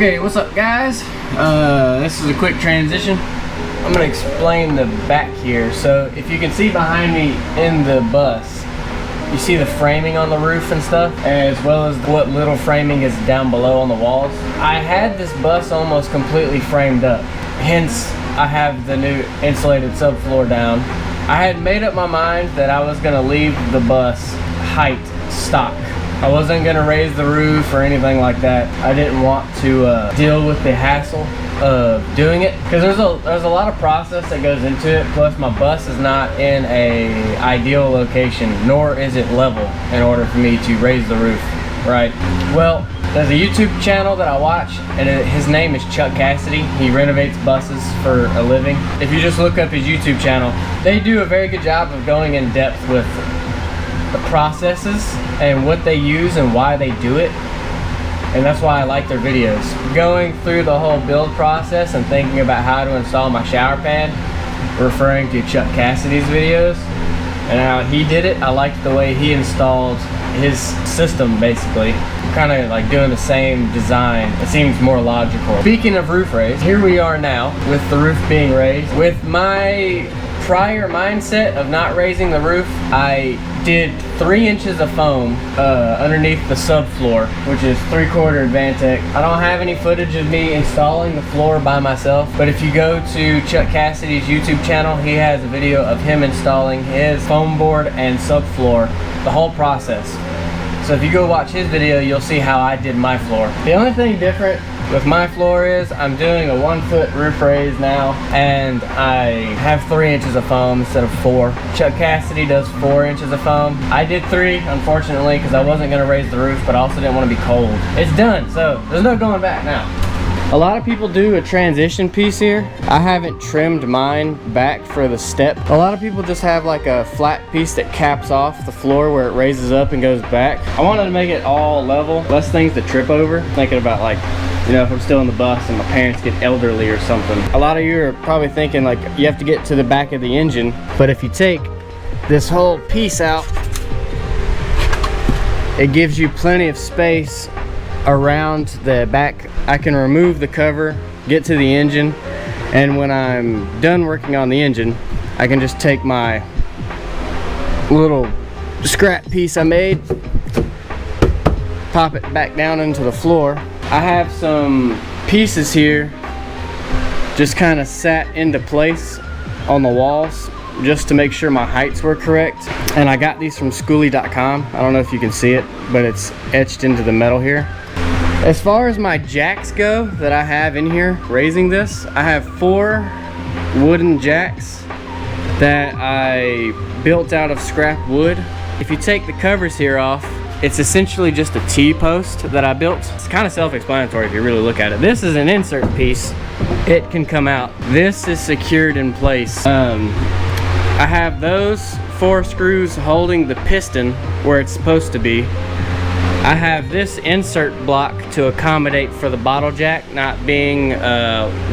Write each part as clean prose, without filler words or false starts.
Okay, what's up guys? This is a quick transition. I'm gonna explain the back here. So if you can see behind me in the bus, you see the framing on the roof and stuff, as well as what little framing is down below on the walls. I had this bus almost completely framed up. Hence, I have the new insulated subfloor down. I had made up my mind that I was gonna leave the bus height stock. I wasn't gonna raise the roof or anything like that. I didn't want to deal with the hassle of doing it, because there's a lot of process that goes into it. Plus my bus is not in a ideal location, nor is it level in order for me to raise the roof, right? Well, there's a YouTube channel that I watch, and his name is Chuck Cassidy. He renovates buses for a living. If you just look up his YouTube channel, they do a very good job of going in depth with the processes and what they use and why they do it. And that's why I like their videos. Going through the whole build process and thinking about how to install my shower pad, referring to Chuck Cassidy's videos and how he did it. I liked the way he installed his system, basically. Kind of like doing the same design. It seems more logical. Speaking of roof raise, here we are now with the roof being raised. With my prior mindset of not raising the roof, I did 3 inches of foam underneath the subfloor, which is 3/4 Advantech. I don't have any footage of me installing the floor by myself, but if you go to Chuck Cassidy's YouTube channel, he has a video of him installing his foam board and subfloor, the whole process. So if you go watch his video, you'll see how I did my floor. The only thing different with my floor is I'm doing a 1-foot roof raise now, and I have 3 inches of foam instead of 4. Chuck Cassidy does 4 inches of foam. I did 3, unfortunately, because I wasn't gonna raise the roof, but I also didn't want to be cold. It's done, so there's no going back now. A lot of people do a transition piece here. I haven't trimmed mine back for the step. A lot of people just have like a flat piece that caps off the floor where it raises up and goes back. I wanted to make it all level, less things to trip over. Thinking about, like, you know, if I'm still in the bus and my parents get elderly or something. A lot of you are probably thinking like you have to get to the back of the engine, but if you take this whole piece out, it gives you plenty of space around the back. I can remove the cover, get to the engine, and when I'm done working on the engine, I can just take my little scrap piece I made, pop it back down into the floor. I have some pieces here just kind of sat into place on the walls just to make sure my heights were correct, and I got these from SKOOLIE.com. I don't know if you can see it, but it's etched into the metal here. As far as my jacks go that I have in here raising this, I have 4 wooden jacks that I built out of scrap wood. If you take the covers here off, it's essentially just a T-post that I built. It's kind of self-explanatory if you really look at it. This is an insert piece. It can come out. This is secured in place. I have those 4 screws holding the piston where it's supposed to be. I have this insert block to accommodate for the bottle jack not being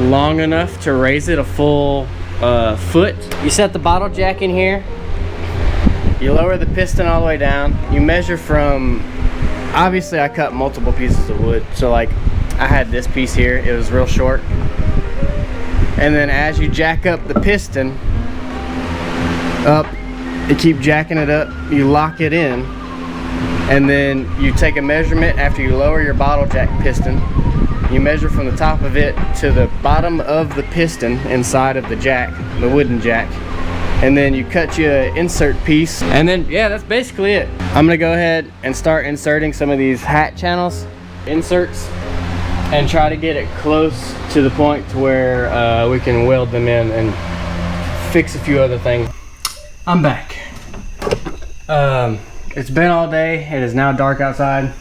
long enough to raise it a full foot. You set the bottle jack in here, you lower the piston all the way down, you measure from, obviously I cut multiple pieces of wood, so like I had this piece here, it was real short, and then as you jack up the piston up, you keep jacking it up, you lock it in, and then you take a measurement after you lower your bottle jack piston. You measure from the top of it to the bottom of the piston inside of the jack, the wooden jack, and then you cut you an insert piece, and then yeah, that's basically it. I'm gonna go ahead and start inserting some of these hat channels inserts and try to get it close to the point to where we can weld them in and fix a few other things. I'm back. It's been all day. It is now dark outside.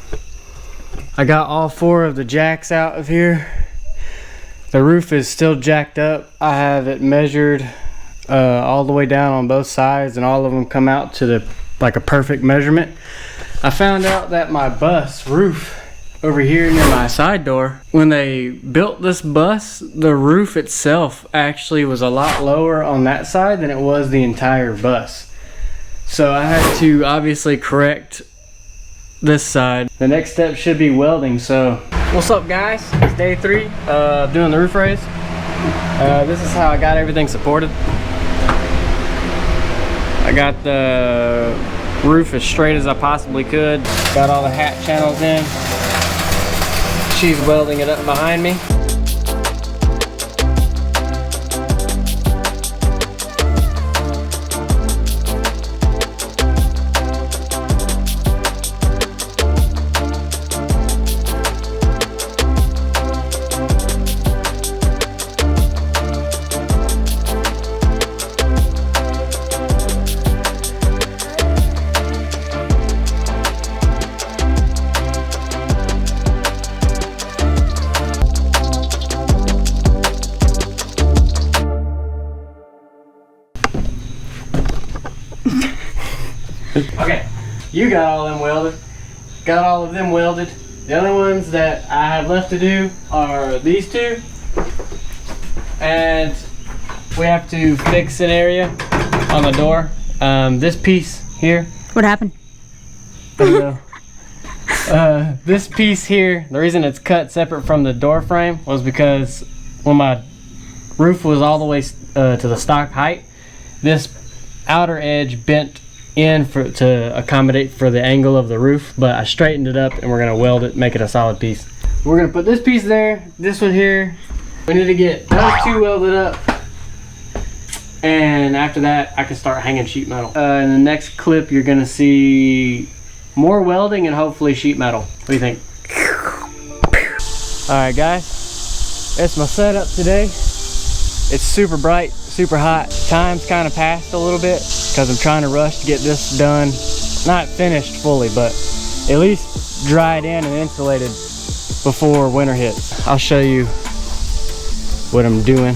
I got all 4 of the jacks out of here. The roof is still jacked up. I have it measured all the way down on both sides, and all of them come out to the like a perfect measurement. I found out that my bus roof over here near my side door, when they built this bus, the roof itself actually was a lot lower on that side than it was the entire bus. So I had to obviously correct this side. The next step should be welding. So What's up, guys? It's day 3 of doing the roof raise. This is how I got everything supported. I got the roof as straight as I possibly could. Got all the hat channels in. She's welding it up behind me. Okay, you got all them welded. Got all of them welded. The only ones that I have left to do are these two. And we have to fix an area on the door. This piece here. What happened? I don't know. This piece here, the reason it's cut separate from the door frame was because when my roof was all the way to the stock height, this outer edge bent in to accommodate for the angle of the roof, but I straightened it up and we're gonna weld it, make it a solid piece. We're gonna put this piece there, this one here. We need to get those two welded up, and after that I can start hanging sheet metal. In the next clip you're gonna see more welding and hopefully sheet metal. What do you think? Alright guys, that's my setup today. It's super bright, super hot. Time's kind of passed a little bit because I'm trying to rush to get this done. Not finished fully, but at least dried in and insulated before winter hits. I'll show you what I'm doing.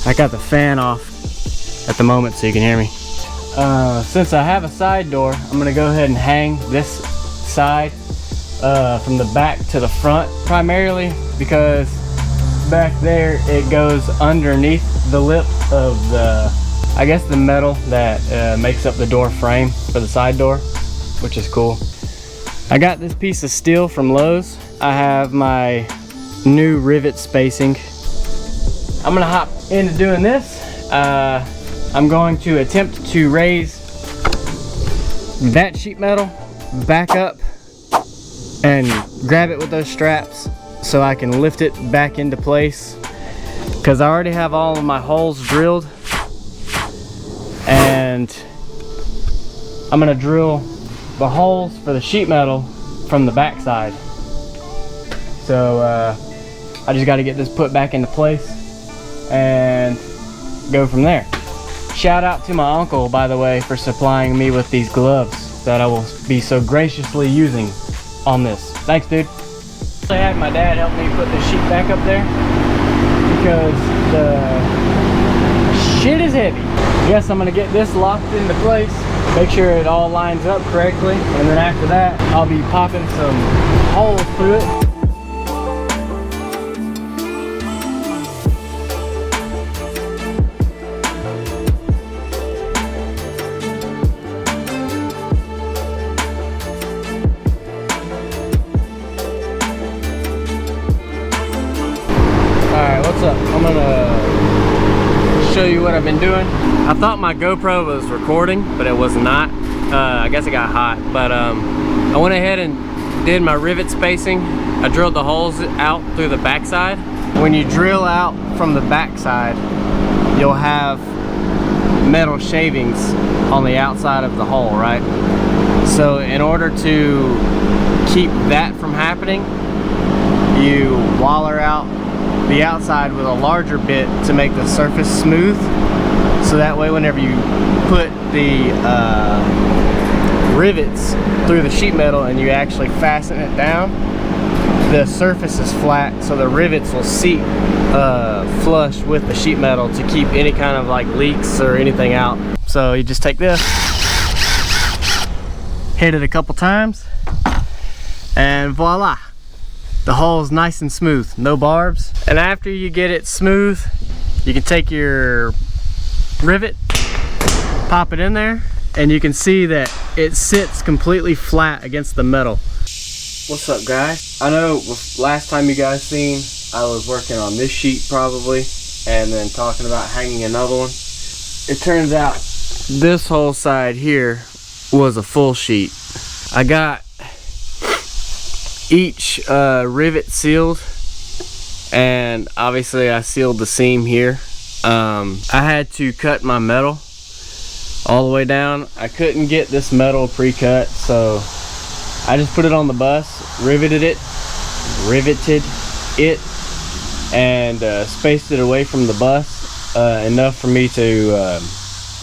I got the fan off at the moment so you can hear me. Since I have a side door, I'm gonna go ahead and hang this side from the back to the front, primarily because back there it goes underneath the lip of the, I guess, the metal that makes up the door frame for the side door, which is cool. I got this piece of steel from Lowe's. I have my new rivet spacing. I'm gonna hop into doing this. I'm going to attempt to raise that sheet metal back up and grab it with those straps so I can lift it back into place, because I already have all of my holes drilled, and I'm gonna drill the holes for the sheet metal from the back side. So I just got to get this put back into place and go from there. Shout out to my uncle, by the way, for supplying me with these gloves that I will be so graciously using on this. Thanks, dude. I had my dad help me put the sheet back up there because the shit is heavy. Yes, I'm gonna get this locked into place, make sure it all lines up correctly, and then after that I'll be popping some holes through it. What's up? I'm gonna show you what I've been doing. I thought my GoPro was recording, but it was not. I guess it got hot, but I went ahead and did my rivet spacing. I drilled the holes out through the backside. When you drill out from the backside, you'll have metal shavings on the outside of the hole, right? So in order to keep that from happening, you waller out the outside with a larger bit to make the surface smooth, so that way whenever you put the rivets through the sheet metal and you actually fasten it down, the surface is flat, so the rivets will seat flush with the sheet metal to keep any kind of like leaks or anything out. So you just take this, hit it a couple times, and voila, the hole is nice and smooth, no barbs. And after you get it smooth, you can take your rivet, pop it in there, and you can see that it sits completely flat against the metal. What's up, guys? I know last time you guys seen, I was working on this sheet probably, and then talking about hanging another one. It turns out this whole side here was a full sheet. I got each rivet sealed, and obviously I sealed the seam here. I had to cut my metal all the way down. I couldn't get this metal pre-cut, so I just put it on the bus, riveted it, and spaced it away from the bus enough for me to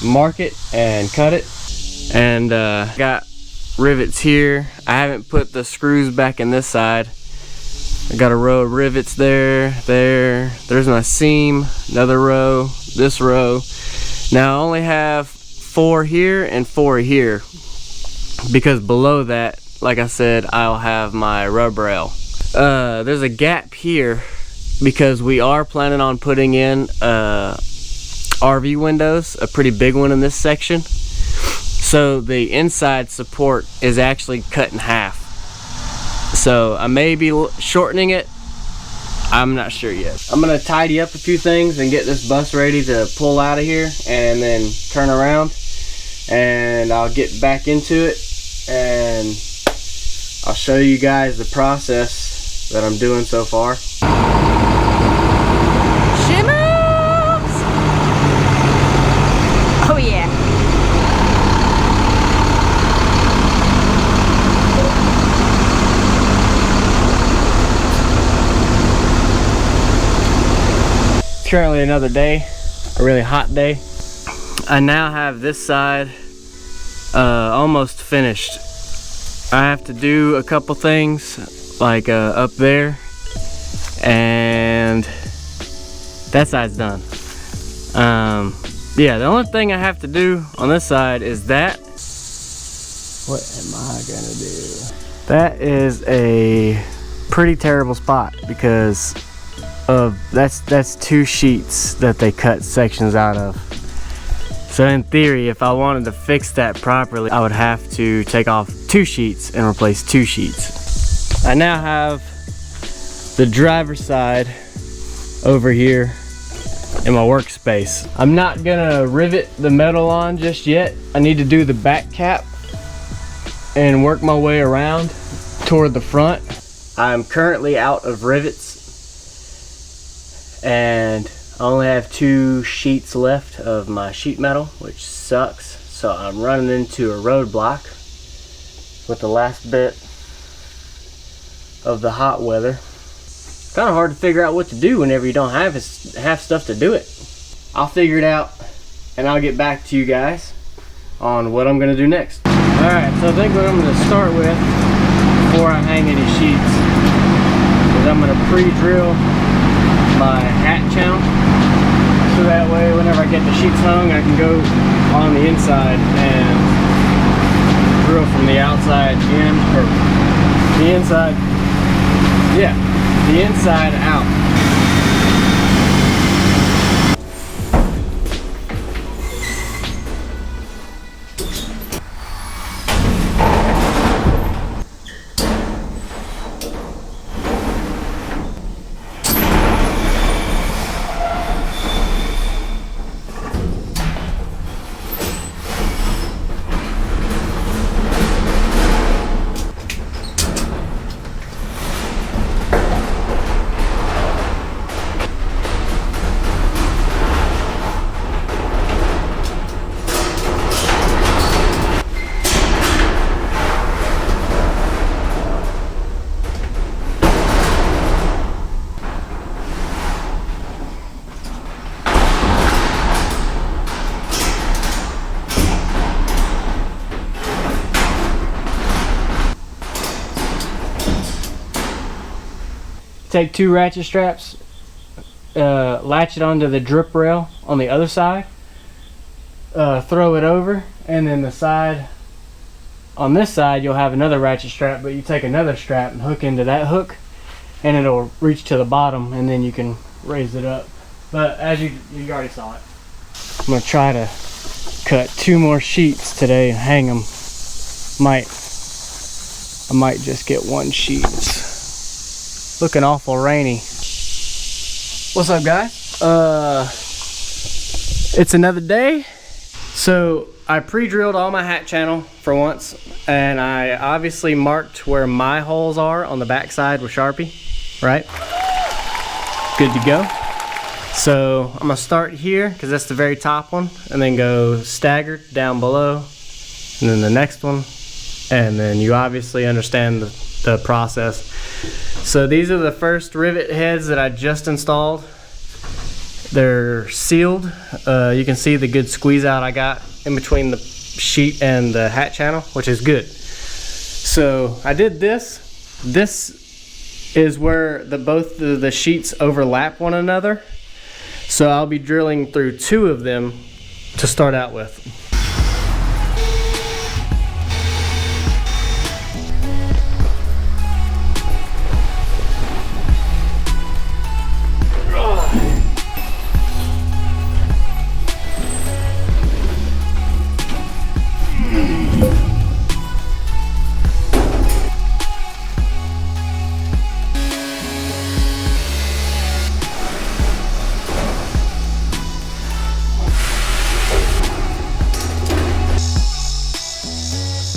mark it and cut it. And got rivets here. I haven't put the screws back in this side. I got a row of rivets there's my seam, another row, this row. Now I only have 4 here and 4 here, because below that, like I said, I'll have my rub rail. There's a gap here because we are planning on putting in RV windows, a pretty big one in this section. So the inside support is actually cut in half. So I may be shortening it. I'm not sure yet. I'm gonna tidy up a few things and get this bus ready to pull out of here and then turn around, and I'll get back into it and I'll show you guys the process that I'm doing so far. She moves! Oh yeah. It's currently another day, a really hot day. I now have this side almost finished. I have to do a couple things like up there, and that side's done. Yeah, the only thing I have to do on this side is that. What am I gonna do? That is a pretty terrible spot because of that's 2 sheets that they cut sections out of. So in theory, if I wanted to fix that properly, I would have to take off 2 sheets and replace 2 sheets. I now have the driver's side over here in my workspace. I'm not gonna rivet the metal on just yet. I need to do the back cap and work my way around toward the front. I'm currently out of rivets, and I only have 2 sheets left of my sheet metal, which sucks. So I'm running into a roadblock with the last bit of the hot weather. Kind of hard to figure out what to do whenever you don't have stuff to do it. I'll figure it out and I'll get back to you guys on what I'm gonna do next. Alright, so I think what I'm gonna start with before I hang any sheets is I'm gonna pre-drill my hat channel, so that way whenever I get the sheets hung, I can go on the inside and drill from the outside in, or the inside, yeah, the inside out. Take 2 ratchet straps, latch it onto the drip rail on the other side, throw it over, and then the side on this side you'll have another ratchet strap, but you take another strap and hook into that hook and it'll reach to the bottom, and then you can raise it up. But as you already saw it. I'm gonna try to cut 2 more sheets today and hang them. Might I might just get one sheet. It's looking awful rainy. What's up, guys? It's another day. So I pre-drilled all my hat channel for once, and I obviously marked where my holes are on the backside with Sharpie, right? Good to go. So I'm gonna start here because that's the very top one, and then go staggered down below, and then the next one, and then you obviously understand the process. So these are the first rivet heads that I just installed. They're sealed. You can see the good squeeze out I got in between the sheet and the hat channel, which is good. So I did this. This is where both the sheets overlap one another. So I'll be drilling through 2 of them to start out with.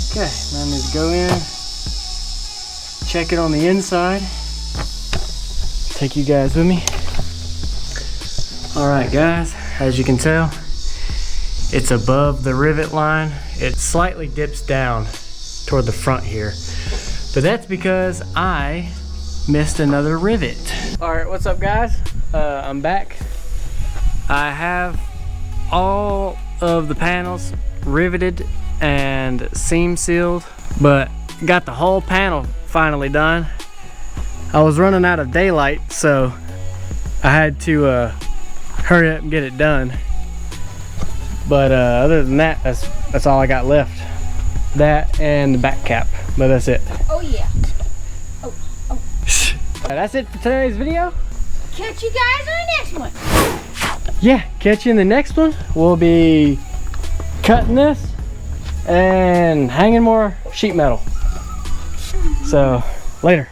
Okay, now I need to go in, check it on the inside, take you guys with me. All right, guys, as you can tell, it's above the rivet line. It slightly dips down toward the front here, but that's because I missed another rivet. All right, what's up, guys? I'm back. I have all of the panels riveted and seam sealed, but got the whole panel finally done. I was running out of daylight, so I had to hurry up and get it done. But other than that, that's all I got left. That and the back cap, but that's it. Oh yeah. Oh. That's it for today's video. Catch you guys in the next one. Yeah, catch you in the next one. We'll be cutting this and hanging more sheet metal. So later.